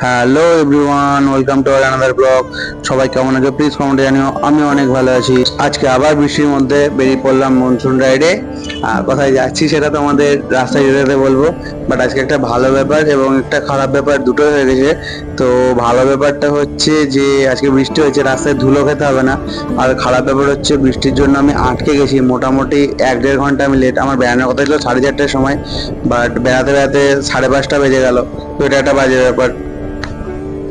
Hello everyone, welcome to our another blog. সবাই কেমন আছো প্লিজ কমেন্টে জানিও। আমি অনেক ভালো আছি। আজকে আবার বৃষ্টির মধ্যে বেরিয়ে পড়লাম মনসুন রাইডে। কোথায় যাচ্ছি সেটা তো আমাদের রাস্তায় যেতে বলবো, বাট আজকে একটা ভালো ব্যাপার এবং একটা খারাপ ব্যাপার দুটোই হয়ে গেছে। তো ভালো ব্যাপারটা হচ্ছে যে আজকে বৃষ্টি হয়েছে, রাস্তায় ধুলো খেতে হবে না। আর খারাপ ব্যাপার হচ্ছে বৃষ্টির জন্য আমি আটকে গেছি, মোটামুটি 1-1.5 ঘন্টা আমি লেট। আমার বেড়ানোর কথা ছিল 4:30টার সময়, বাট বেড়াতে বেড়াতে 5:30 বেজে গেল। তো এটা একটা বাজে ব্যাপার।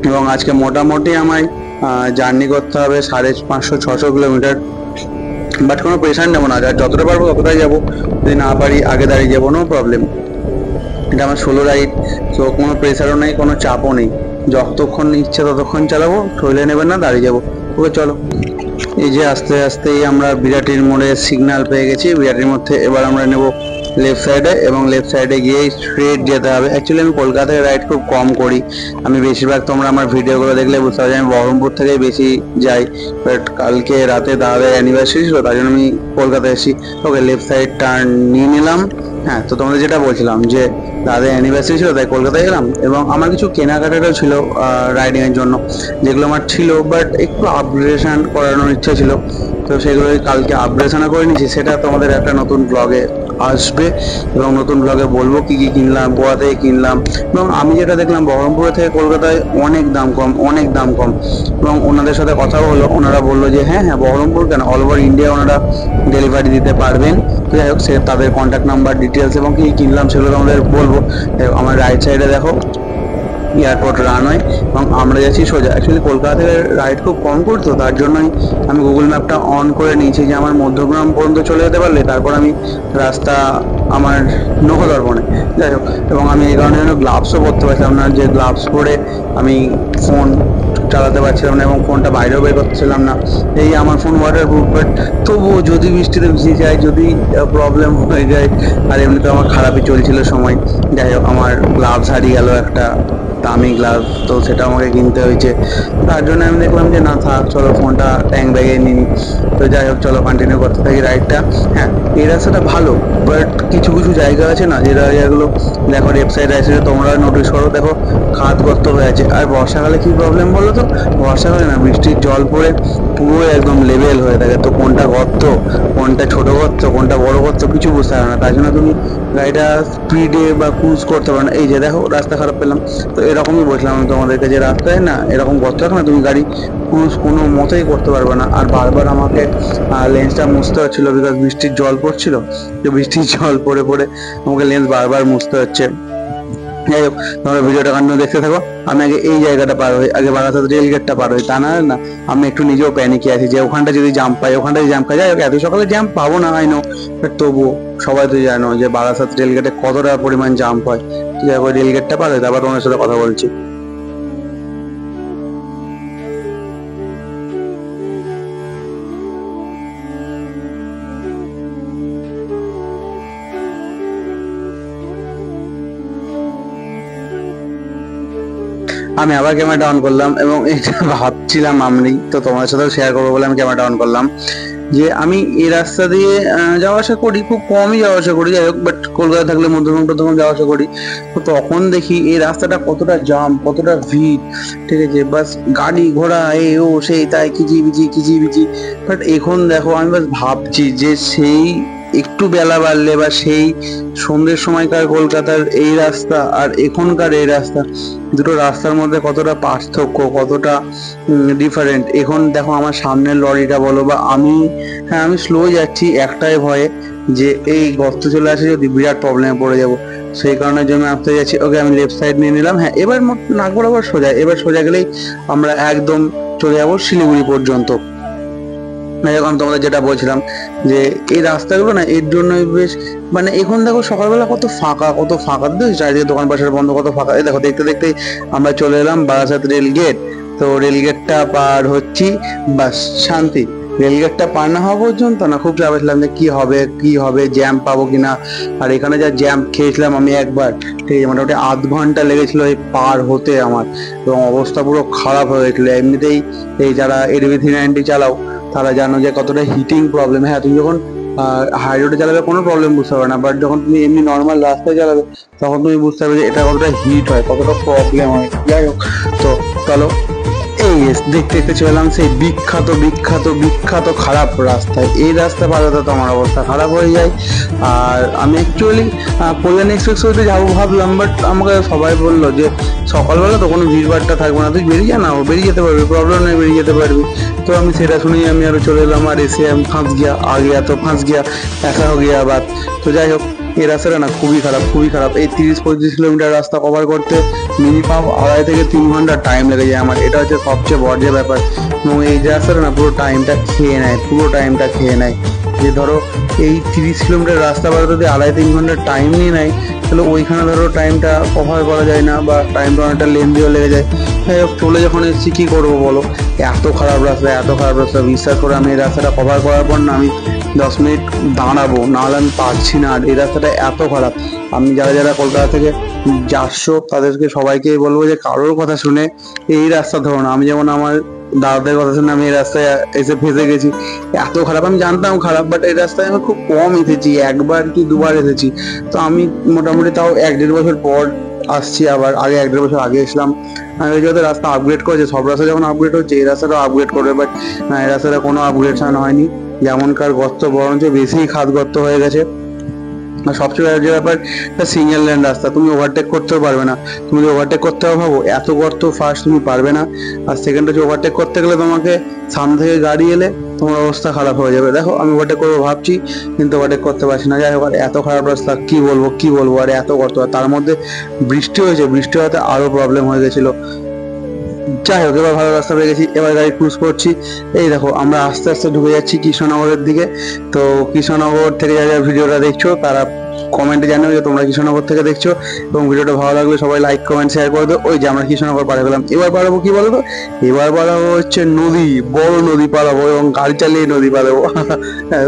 এবং আজকে মোটামুটি আমায় জার্নি করতে হবে 550-600 কিলোমিটার। বাট কোনো প্রেশার নেবো না, আর যতটা পারবো ততটাই যাবো। যদি না পারি আগে দাঁড়িয়ে যাবো, নো প্রবলেম। এটা আমার সোলো রাইড, তো কোনো প্রেশারও নেই, কোনো চাপও নেই। যতক্ষণ ইচ্ছে ততক্ষণ চালাবো, ঠইলে নেবেন না, দাঁড়িয়ে যাবো। ওকে চলো। এই যে আস্তে আস্তেই আমরা বিরাটির মোড়ে সিগন্যাল পেয়ে গেছি। বিরাটির মধ্যে এবার আমরা নেব লেফট সাইডে, এবং লেফট সাইডে গিয়ে স্ট্রেট যেতে হবে। অ্যাকচুয়ালি আমি কলকাতায় রাইড খুব কম করি। আমি বেশিরভাগ, তোমরা আমার ভিডিওগুলো দেখলে বুঝতে পারছি, আমি বহরমপুর থেকেই বেশি যাই। বাট কালকে রাতে দাদার অ্যানিভার্সারি ছিল, তাই জন্য আমি কলকাতায় এসেছি। ওকে, লেফট সাইড টার্ন নিয়ে নিলাম। হ্যাঁ, তো তোমাদের যেটা বলছিলাম যে দাদার অ্যানিভার্সারি ছিল, তাই কলকাতায় গেলাম। এবং আমার কিছু কেনাকাটারও ছিল রাইডিং এর জন্য, যেগুলো আমার ছিল, বাট একটু আপগ্রেডেশন করানোর ইচ্ছা ছিল। তো সেগুলোই কালকে আপগ্রেডেশন করে নিয়েছি, সেটা তোমাদের একটা নতুন ব্লগে আসবে। এবং নতুন ব্লগে বলবো কি কি কিনলাম, গোয়া থেকে কিনলাম। এবং আমি যেটা দেখলাম, বহরমপুর থেকে কলকাতায় অনেক দাম কম, অনেক দাম কম। এবং ওনাদের সাথে কথা হলো, ওনারা বললো যে হ্যাঁ হ্যাঁ, বহরমপুর কেন, অল ওভার ইন্ডিয়া ওনারা ডেলিভারি দিতে পারবেন। তো যাই হোক, সে তাদের কন্ট্যাক্ট নাম্বার, ডিটেলস এবং কি কিনলাম সেগুলো তোমাদের বলবো। আমার রাইট সাইডে দেখো এয়ারপোর্ট রানওয়ে, এবং আমরা যাচ্ছি সোজা। অ্যাকচুয়ালি কলকাতা থেকে রাইড খুব কম করতো, তার জন্যই আমি গুগল ম্যাপটা অন করে নিয়েছি যে আমার মধ্যগ্রাম পর্যন্ত চলে যেতে পারলে তারপর আমি রাস্তা আমার নখদর্পণে। যাই হোক, এবং আমি এই কারণে যেন গ্লাভসও পরতে পারছিলাম না, যে গ্লাভস পরে আমি ফোন চালাতে পারছিলাম না এবং ফোনটা বাইরেও বের করতেছিলাম না। এই আমার ফোন ওয়াটারপ্রুফ, বাট তবুও যদি বৃষ্টিতে ভিজে যায়, যদি প্রবলেম হয়ে যায়। আর এমনিতে আমার খারাপই চলছিল সময়। যাই হোক, আমার গ্লাভস হারিয়ে গেল, একটা দামি গ্লাভস, তো সেটা আমাকে কিনতে হয়েছে। তার জন্য আমি দেখলাম যে না থাক, চলো ফোনটা ট্যাঙ্ক ব্যাগে নিই। তো যাই হোক, চলো কন্টিনিউ করতে থাকি রাইডটা। হ্যাঁ, এই রাস্তাটা ভালো, বাট কিছু কিছু জায়গা আছে না, যে জায়গাগুলো দেখো লেফট সাইড রাইট সাইডে তোমরা নোটিস করো, দেখো খাদ গর্ত হয়ে আছে। আর বর্ষাকালে কি প্রবলেম বলো তো, বর্ষাকালে না বৃষ্টির জল পড়ে পুরো একদম লেভেল হয়ে থাকে। তো কোনটা গর্ত, কোনটা ছোট গর্ত, কোনটা বড় গর্ত, কিছু বুঝতে পারো না। তাই জন্য তুমি গাড়িটা স্পিডে বা ক্রুজ করতে পারো না। এই যে দেখো রাস্তা খারাপ পেলাম, তো এরকমই বলছিলাম আমি তোমাদেরকে, যে রাস্তায় না এরকম গর্ত থাকে না, তুমি গাড়ি ক্রুজ কোনো মতেই করতে পারবে না। আর বারবার আমাকে লেন্সটা মুছতে হচ্ছিল, বিকজ বৃষ্টির জল পড়ছিল। তো বৃষ্টির জল পড়ে পড়ে আমাকে লেন্স বারবার মুছতে হচ্ছে। যাই হোক, তোমরা ভিডিওটা কন্টিনিউ দেখতে থাকো। আমি আগে এই জায়গাটা পার হই, আগে বারাসাত রেল গেটটা পার হই। তা না না, আমি একটু নিজেও প্যানিকে আছি যে ওখানটা যদি জাম্প পাই, ওখানটা যদি জাম্প পাই। যাই হোক, এত সকালে জাম্প পাবো না আই নো, বাট তবুও সবাই তো জানো যে বারাসাত রেল গেটে কতটা পরিমাণ জাম্প হয়। যাই হোক, রেল গেটটা পার হই, তারপর তোমার সাথে কথা বলছি। আমি আবার ক্যামেরাটা অন করলাম, এবং এটা ভাবছিলাম আমি, তো তোমার সাথেও শেয়ার করবো বলে আমি ক্যামেরাটা অন করলাম। যে আমি এই রাস্তা দিয়ে যাওয়া আসা করি, খুব কমই যাওয়া আসা করি। যাই হোক, বাট কলকাতা থাকলে মধ্যমগ্রাম তখন যাওয়া আসা করি। তো তখন দেখি এই রাস্তাটা কতটা জাম, কতটা ভিড়। ঠিক আছে, বাস গাড়ি ঘোড়া এ ও সেই তাই কিচিবিচি কিচিবিচি। বাট এখন দেখো, আমি বাস ভাবছি যে সেই একটু বেলা বাড়লে বা সেই সন্ধ্যের সময়কার কলকাতার এই রাস্তা আর এখনকার এই রাস্তা, দুটো রাস্তার মধ্যে কতটা পার্থক্য, কতটা ডিফারেন্ট। এখন দেখো আমার সামনের লরিটা বলো বা আমি, হ্যাঁ আমি স্লো যাচ্ছি একটাই ভয়ে, যে এই গর্ত চলে আসে যদি বিরাট প্রবলেমে পড়ে যাব। সেই কারণের জন্য আসতে যাচ্ছি। ওকে, আমি লেফট সাইড নিয়ে নিলাম। হ্যাঁ, এবার নাক বরাবর সোজা, এবার সোজা গেলেই আমরা একদম চলে যাবো শিলিগুড়ি পর্যন্ত। আমি তোমাদের যেটা বলছিলাম, যে এই রাস্তাগুলো না এর জন্যই বেশ, মানে এখন দেখো সকালবেলা কত ফাঁকা, কত ফাঁকা, চারিদিকে দোকান পাশের বন্ধ, কত ফাঁকা। এই দেখো, দেখতে দেখতেই আমরা চলে এলাম বারাসাত রেল গেট। তো রেল গেটটা পার হচ্ছি, বাস শান্তি। রেল গেটটা পার না হওয়া পর্যন্ত না খুব চাপেছিলাম যে কি হবে কি হবে, জ্যাম পাবো কিনা। আর এখানে যা জ্যাম খেয়েছিলাম আমি একবার, ঠিক আছে, মোটামুটি আধ ঘন্টা লেগেছিল এই পার হতে আমার, এবং অবস্থা পুরো খারাপ হয়ে গেছিল। এমনিতেই এই যারা এডবি 390 চালাও তারা জানো যে কতটা হিটিং প্রবলেম। হ্যাঁ, তুমি যখন আর হাই রোডে চালালে কোনো প্রবলেম বুঝতে পারবে না, বাট যখন তুমি এমনি নর্মাল রাস্তায় চালাবে তখন তুমি বুঝতে পারবে যে এটা কতটা হিট হয়, কতটা প্রবলেম হয়। যাই হোক, তো চলো এই দেখতে দেখতে চললাম সেই বিখ্যাত বিখ্যাত বিখ্যাত খারাপ রাস্তায়। এই রাস্তা পার হতে তো আমার অবস্থা খারাপ হয়ে যায়। আর আমি অ্যাকচুয়ালি কল্যাণ এক্সপ্রেসওয়েতে যাবো ভাবলাম, বাট আমাকে সবাই বললো যে সকালবেলা তো কোনো ভিড়ভাড়টা থাকবে না, তুই বেরিয়ে যা না, বেরিয়ে যেতে পারবি, প্রবলেম নেই, বেরিয়ে যেতে পারবি। তো আমি সেটা শুনেই আমি আরো চলে এলাম, আর এসে আমি ফাঁস গিয়া আ গিয়া তো ফাঁস গিয়া একা হো গিয়া বাত। তো যাই হোক, এই রাস্তাটা না খুবই খারাপ, খুবই খারাপ। এই 30-35 কিলোমিটার রাস্তা কভার করতে মিনিমাম 2.5 থেকে 3 ঘন্টা টাইম লেগে যায় আমার। এটা হচ্ছে সবচেয়ে বড় যে ব্যাপার। এবং এই রাস্তাটা না পুরো টাইমটা খেয়ে নেয়, পুরো টাইমটা খেয়ে নেয়। যে ধরো এই 30 কিলোমিটার রাস্তা বাড়াতে যদি 2.5-3 ঘন্টা টাইম নিয়ে নেয়, তাহলে ওইখানে ধরো টাইমটা কভার করা যায় না, বা টাইমটা অনেকটা লেন্দিও লেগে যায়। যাই হোক, চলে যখন এসেছি কী করবো বলো, এত খারাপ রাস্তা, এত খারাপ রাস্তা। বিশ্বাস করে আমি এই রাস্তাটা কভার করার পর না আমি 10 মিনিট দাঁড়াবো, নাহলে আমি পারছি না। আর এই রাস্তাটা এত খারাপ, আমি যারা যারা কলকাতা থেকে যাচ্ছো তাদেরকে সবাইকেই বলবো যে কারোর কথা শুনে এই রাস্তা ধরো না। আমি যেমন আমার দাদাদের কথা শুনে আমি এই রাস্তায় এসে ফেঁসে গেছি। এত খারাপ, আমি জানতাম খারাপ, বাট এই রাস্তায় আমি খুব কম এসেছি, 1বার কি 2বার এসেছি। তো আমি মোটামুটি তাও 1-1.5 বছর পর আসছি আবার। আগে 1-1.5 বছর আগে এসলাম। আমি যেহেতু রাস্তা আপগ্রেড করেছে, সব রাস্তা যখন আপগ্রেড হচ্ছে এই রাস্তাটাও আপগ্রেড করবে, বাট এই রাস্তাটা কোনো আপগ্রেডশন হয়নি। যেমনকার গর্ত বরঞ্চ বেশি খাদ গর্ত হয়ে গেছে। আর সবচেয়ে যে ব্যাপার, সিঙ্গেল লেন রাস্তা, তুমি ওভারটেক করতেও পারবে না। তুমি যদি ওভারটেক করতে ভাবো, এত গর্ত ফার্স্ট তুমি পারবে না। আর সেকেন্ড হচ্ছে ওভারটেক করতে গেলে তোমাকে সামনে থেকে গাড়ি এলে তোমার অবস্থা খারাপ হয়ে যাবে। দেখো আমি ওভারটেক করবো ভাবছি, কিন্তু ওভারটেক করতে পারছি না। যাই হোক, আর এত খারাপ রাস্তা কি বলবো কি বলবো, আর এত গর্ত, আর তার মধ্যে বৃষ্টি হয়েছে, বৃষ্টি হওয়াতে আরো প্রবলেম হয়ে গেছিলো। যাই হোক, এবার ভালো রাস্তা পেয়ে গেছি, এবার গাড়ি ক্রুজ করছি। এই দেখো আমরা আস্তে আস্তে ঢুকে যাচ্ছি কৃষ্ণনগরের দিকে। তো কৃষ্ণনগর থেকে যারা যারা ভিডিওটা দেখছো তারা কমেন্টে জানাও যে তোমরা কৃষ্ণনগর থেকে দেখছো, এবং ভিডিওটা ভালো লাগলে সবাই লাইক কমেন্ট শেয়ার করে দাও। ওই যে আমরা কৃষ্ণনগর পাড়ে গেলাম, এবার পাড়াবো কি বলতো, এবার পাড়াবো হচ্ছে নদী, বড় নদী পাড়াবো, এবং গাড়ি চালিয়ে নদী পাড়াবো।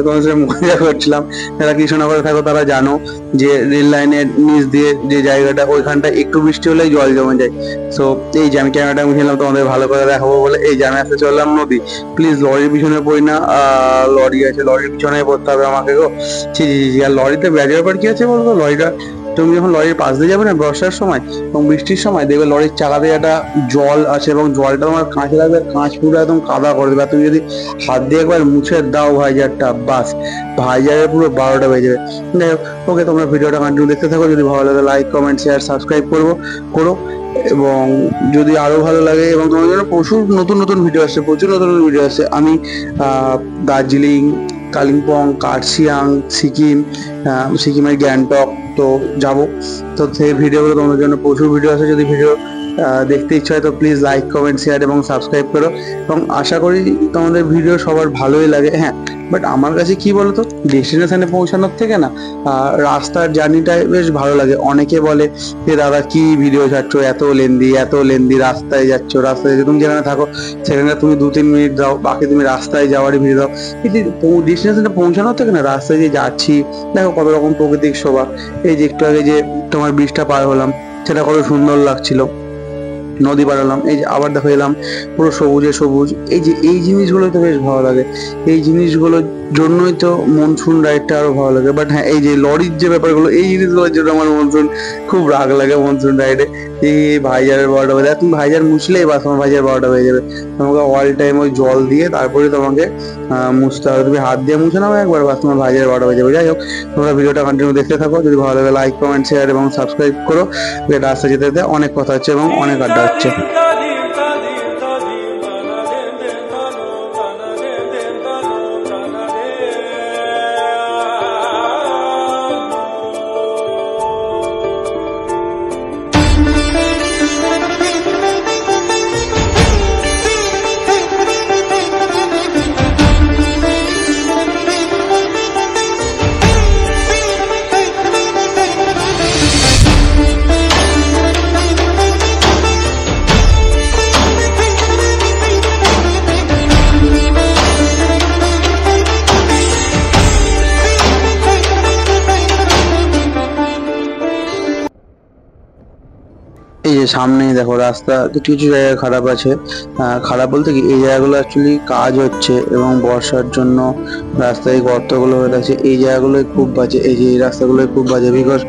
তোমার সাথে মজা করছিলাম। যারা কৃষ্ণনগরে থাকো তারা জানো যে রেল লাইনের নিচ দিয়ে যে জায়গাটা, ওইখানটা একটু বৃষ্টি হলেই জল জমে যায়। সো এই যে আমি ক্যামেরাটা মুছলাম তোমাদের ভালো করে দেখাবো বলে, এই যে আমি আসতে চললাম নদী। প্লিজ লরির পিছনে পড়ি না, লরি আছে, লরির পিছনে পড়তে হবে আমাকে গো। ছি ছি ছি। আর লরিতে ব্যাজের ব্যাপার কি আছে বলতো, লরিটা তুমি যখন লরির পাশ দিয়ে যাবে না বর্ষার সময় এবং বৃষ্টির সময়, দেখবে লরির চাকাতে একটা জল আছে, এবং জলটা তোমার কাঁচে লাগবে, কাঁচ পুরো একদম কাদা করে দেবে। তুমি যদি হাত দিয়ে একবার মুছে দাও ভাইজারটা, বাস ভাইজারের পুরো 12টা বেজে যাবে। যাই হোক, ওকে, তোমরা ভিডিওটা কন্টিনিউ দেখতে থাকো। যদি ভালো লাগে লাইক কমেন্ট শেয়ার সাবস্ক্রাইব করো। এবং যদি আরো ভালো লাগে, এবং তোমার জন্য প্রচুর নতুন নতুন ভিডিও আসছে, প্রচুর নতুন নতুন ভিডিও আসছে। আমি দার্জিলিং, কালিম্পং, কার্শিয়াং, সিকিমের গ্যাংটক তো যাবো। তো সেই ভিডিওগুলো তোমাদের জন্য প্রচুর ভিডিও আছে। যদি ভিডিও দেখতে ইচ্ছা হয় তো প্লিজ লাইক কমেন্ট শেয়ার এবং সাবস্ক্রাইব করো। এবং আশা করি তোমাদের ভিডিও সবার ভালোই লাগে। হ্যাঁ, বাট আমার কাছে কি বলতো, ডেস্টিনেশনে পৌঁছানোর থেকে না রাস্তার জার্নিটাই বেশ ভালো লাগে। অনেকে বলে যে দাদা কি ভিডিও ছাড়ছো, এত লেন্দি রাস্তায় যাচ্ছো, রাস্তায় তুমি যেখানে থাকো সেখানে তুমি 2-3 মিনিট দাও, বাকি তুমি রাস্তায় যাওয়ারই ভিডিও দাও। কিন্তু ডেস্টিনেশনে পৌঁছানোর থেকে না রাস্তায় যে যাচ্ছি, দেখো কত রকম প্রাকৃতিক শোভা। এই যে একটু আগে যে তোমার ব্রিজটা পার হলাম, সেটা কত সুন্দর লাগছিল। নদী পাড়ালাম, এই যে আবার দেখো এলাম, পুরো সবুজে সবুজ। এই যে এই জিনিসগুলো তো বেশ ভালো লাগে, এই জিনিসগুলোর জন্যই তো মনসুন রাইডটা আরো ভালো লাগে। বাট হ্যাঁ, এই যে লরির যে ব্যাপারগুলো, এই জিনিসগুলোর জন্য আমার মনসুন খুব রাগ লাগে। মনসুন রাইডে এই ভাইজারের 12টা বেজে, তুমি ভাইজার মুছলেই বাস তোমার ভাইজার 12টা বেজে যাবে। তোমাকে অল টাইম ওই জল দিয়ে তারপরে তোমাকে মুছতে হবে। তুমি হাত দিয়ে মুছে নাও একবার, বাস তোমার ভাইজার 12টা বেজে যাবে। যাই হোক, তোমরা ভিডিওটা কন্টিনিউ দেখতে থাকো। যদি ভালো লাগে লাইক কমেন্ট শেয়ার এবং সাবস্ক্রাইব করো। রাস্তা যেতে যেতে অনেক কথা হচ্ছে এবং অনেক আড্ডা হচ্ছে। এই যে সামনেই দেখো রাস্তা কিছু কিছু জায়গায় খারাপ আছে। খারাপ বলতে কি এই জায়গাগুলো অ্যাকচুয়ালি কাজ হচ্ছে এবং বর্ষার জন্য রাস্তায় গর্তগুলো হয়ে যাচ্ছে, এই জায়গাগুলোই খুব বাজে, এই যে এই রাস্তাগুলোই খুব বাজে। বিকজ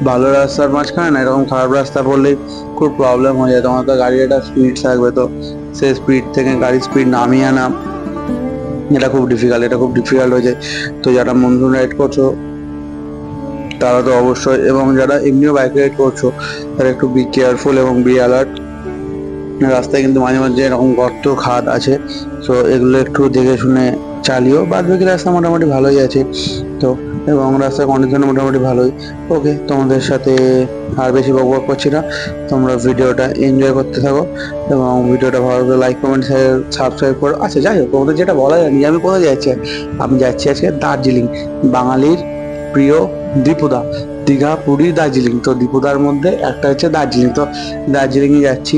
ভালো রাস্তার মাঝখানে না এরকম খারাপ রাস্তা পড়লেই খুব প্রবলেম হয়ে যায়। তোমার তো গাড়ির একটা স্পিড থাকবে, তো সেই স্পিড থেকে গাড়ির স্পিড নামিয়ে আনা এটা খুব ডিফিকাল্ট হয়ে যায়। তো যারা মনসুন রাইড করছো তারা তো অবশ্যই, এবং যারা এমনিও বাইক রাইড করছো তারা একটু বি কেয়ারফুল এবং বি অ্যালার্ট। রাস্তায় কিন্তু মাঝে মাঝে এরকম গর্ত খাদ আছে, তো এগুলো একটু দেখে শুনে চালিও। বাদ বাকি রাস্তা মোটামুটি ভালোই আছে তো, এবং রাস্তার কন্ডিশন মোটামুটি ভালোই। ওকে, তোমাদের সাথে আর বেশি বকবক করছি না, তোমরা ভিডিওটা এনজয় করতে থাকো এবং ভিডিওটা ভালো করে লাইক কমেন্ট সাবস্ক্রাইব করো। আচ্ছা যাই হোক, তোমাদের যেটা বলা জানি আমি কোথায় যাচ্ছি, আমি যাচ্ছি আজকে দার্জিলিং, বাঙালির প্রিয় দীপুদা। দীঘা, পুরী, দার্জিলিং, তো দীপুদার মধ্যে একটা হচ্ছে দার্জিলিং। তো দার্জিলিংয়ে যাচ্ছি,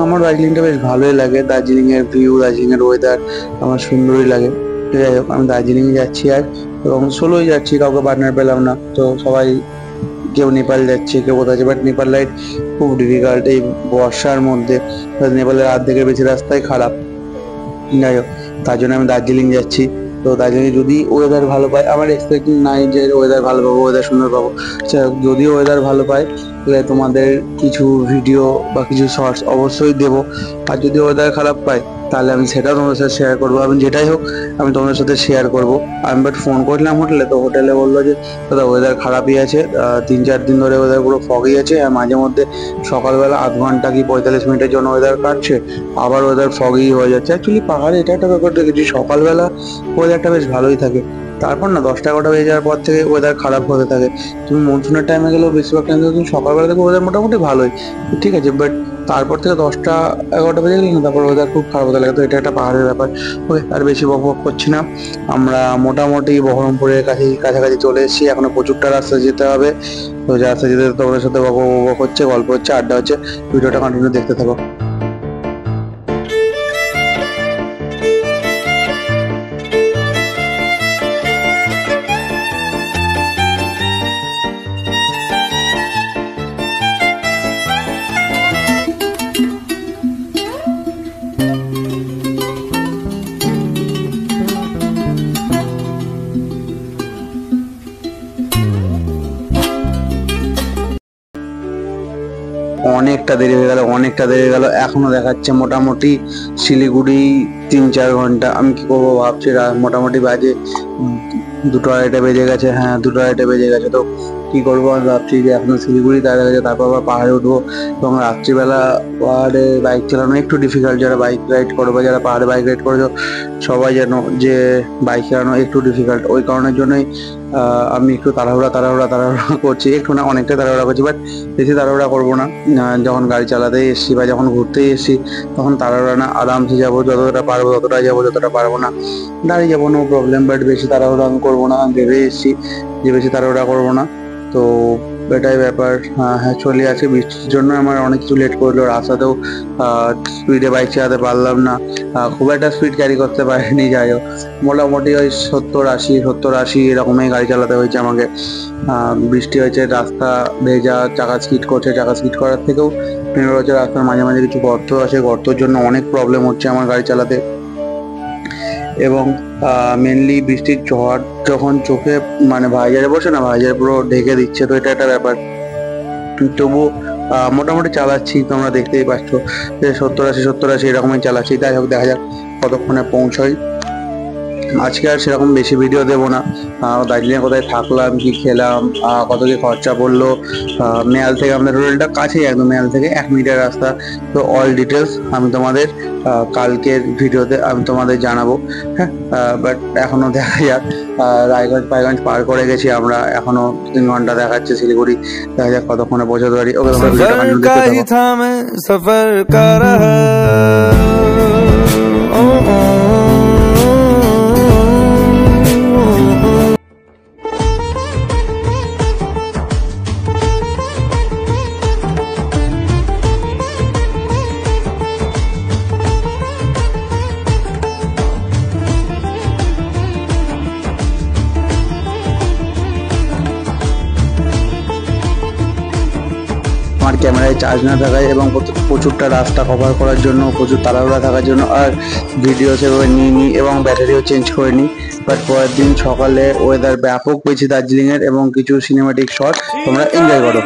আমার দার্জিলিংটা বেশ ভালোই লাগে। দার্জিলিং এর ভিউ, দার্জিলিং এর ওয়েদার আমার সুন্দরই লাগে। যাই হোক, আমি দার্জিলিংয়ে যাচ্ছি আর, এবং সোলোই যাচ্ছি, কাউকে পার্টনার পেলাম না, তো সবাই কেউ নেপাল যাচ্ছে, কেউ কোথাও যাচ্ছে। বাট নেপাল রাইড খুব ডিফিকাল্ট এই বর্ষার মধ্যে, নেপালের অর্ধেকের বেশি রাস্তাই খারাপ। যাই হোক, তার জন্য আমি দার্জিলিং যাচ্ছি। তো দার্জিলিং যদি ওয়েদার ভালো পাই, আমার এক্সপেক্টিং নাই যে ওয়েদার ভালো পাবো, ওয়েদার সুন্দর পাবো। যদি ওয়েদার ভালো পাই তাহলে তোমাদের কিছু ভিডিও বা কিছু শর্টস অবশ্যই দেবো। আর যদি ওয়েদার খারাপ পাই তাহলে আমি সেটাও তোমাদের সাথে শেয়ার করবো। আমি যেটাই হোক আমি তোমাদের সাথে শেয়ার করবো। আমি বাট ফোন করলাম হোটেলে, তো হোটেলে বললো যে দাদা ওয়েদার খারাপই আছে, 3-4 দিন ধরে ওয়েদার পুরো ফগই আছে, আর মাঝে মধ্যে সকালবেলা আধ ঘন্টা কি 45 মিনিটের জন্য ওয়েদার কাটছে, আবার ওয়েদার ফগই হয়ে যাচ্ছে। অ্যাকচুয়ালি পাহাড়ে এটা একটা ব্যাপার দেখেছি, সকালবেলা ওয়েদারটা বেশ ভালোই থাকে, তারপর না 10টা-11টা বেজে যাওয়ার পর থেকে ওয়েদার খারাপ হতে থাকে। তুমি মনসুনের টাইমে গেলেও বেশিরভাগ টাইম তুমি সকালবেলা থেকে ওয়েদার মোটামুটি ভালোই, ঠিক আছে, বাট তারপর থেকে 10টা-11টা বেজে গেলে না তারপর ওয়েদার খুব খারাপ হতে লাগে। তো এটা একটা পাহাড়ের ব্যাপার। ওকে, আর বেশি বকবক করছি না, আমরা মোটামুটি বহরমপুরের কাছাকাছি চলে এসেছি। এখনো প্রচুরটা রাস্তা যেতে হবে, তো যে রাস্তা যেতে তোমাদের সাথে বকবক হচ্ছে, গল্প হচ্ছে, আড্ডা হচ্ছে। ভিডিওটা কন্টিনিউ দেখতে থাকো। অনেকটা দেরি হয়ে গেল, এখনো দেখাচ্ছে মোটামুটি শিলিগুড়ি 3-4 ঘন্টা। আমি কি করবো ভাবছি, মোটামুটি বাজে 2-2:30 বেজে গেছে। হ্যাঁ, 2-2:30 বেজে গেছে। তো কি করবো আমি ভাবছি যে এখনো শিলিগুড়ি তাড়া গেছে, তারপর আবার পাহাড়ে উঠবো। এবং রাত্রিবেলা পাহাড়ে বাইক চালানো একটু ডিফিকাল্ট। যারা বাইক রাইড করো বা যারা পাহাড়ে বাইক রাইড করেছো সবাই জানো যে বাইক চালানো একটু ডিফিকাল্ট। ওই কারণের জন্যই আমি একটু তাড়াহুড়া করছি, একটু না অনেকটা তাড়াহুড়া করছি, বাট বেশি তাড়াহুড়া করবো না। যখন গাড়ি চালাতেই এসছি বা যখন ঘুরতেই এসছি তখন তাড়াহুড়া না, আরামসে যাবো, যতটা পারবো ততটাই যাবো, যতটা পারবো না দাঁড়িয়ে যাবো, নো প্রবলেম। বাট বেশি তাড়াহুড়া আমি করবো না, ভেবে এসছি যে বেশি তাড়াহুড়া করবো না। তো এটাই ব্যাপার। হ্যাঁ, চলে আছে বৃষ্টির জন্য আমার অনেক কিছু লেট করলো, রাস্তাতেও স্পিডে বাইক চালাতে পারলাম না, খুব একটা স্পিড ক্যারি করতে পারিনি। যাই হোক, মোটামুটি ওই 70-80 এরকমই গাড়ি চালাতে হয়েছে আমাকে। বৃষ্টি হয়েছে, রাস্তা ভেজা, চাকা স্কিড করছে, চাকা স্কিড করার থেকেও মেন হচ্ছে রাস্তার মাঝে মাঝে কিছু গর্ত আছে, গর্তর জন্য অনেক প্রবলেম হচ্ছে আমার গাড়ি চালাতে। এবং মেনলি বৃষ্টির ঝড় যখন চোখে মানে ভাইজারে বসে না, ভাইজার পুরো ঢেকে দিচ্ছে, তো এটা একটা ব্যাপার। তবু মোটামুটি চালাচ্ছি, তোমরা দেখতেই পাচ্ছ যে 70-80 এরকমই চালাচ্ছি। যাই হোক, দেখা যাক কতক্ষণে পৌঁছই। আজকে আর সেরকম বেশি ভিডিও দেবো না। দার্জিলিংয়ে কোথায় থাকলাম, কি খেলাম, কত কি খরচা পড়লো, মেয়াল থেকে আমাদের হোটেলটা কাছেই, একদম মেয়াল থেকে 1 মিনিটের রাস্তা। তো অল ডিটেলস আমি তোমাদের কালকের ভিডিওতে আমি তোমাদের জানাবো। হ্যাঁ, বাট এখনো দেখা যাক, রায়গঞ্জ পার করে গেছি আমরা, এখনো 3 ঘন্টা দেখাচ্ছে শিলিগুড়ি, দেখা যাক কতক্ষণে পৌঁছাতে পারি। ওকে, তোমরা ভিডিওটা কন্টিনিউ দেখতে থাকো। আমার ক্যামেরায় চার্জ না থাকায় এবং প্রচুরটা রাস্তা কভার করার জন্য, প্রচুর তাড়াহুড়া থাকার জন্য আর ভিডিও সেভাবে নিইনি এবং ব্যাটারিও চেঞ্জ করিনি। বাট পরের দিন সকালে ওয়েদার ব্যাপক পেয়েছি দার্জিলিংয়ের এবং কিছু সিনেমাটিক শট তোমরা এনজয় করো।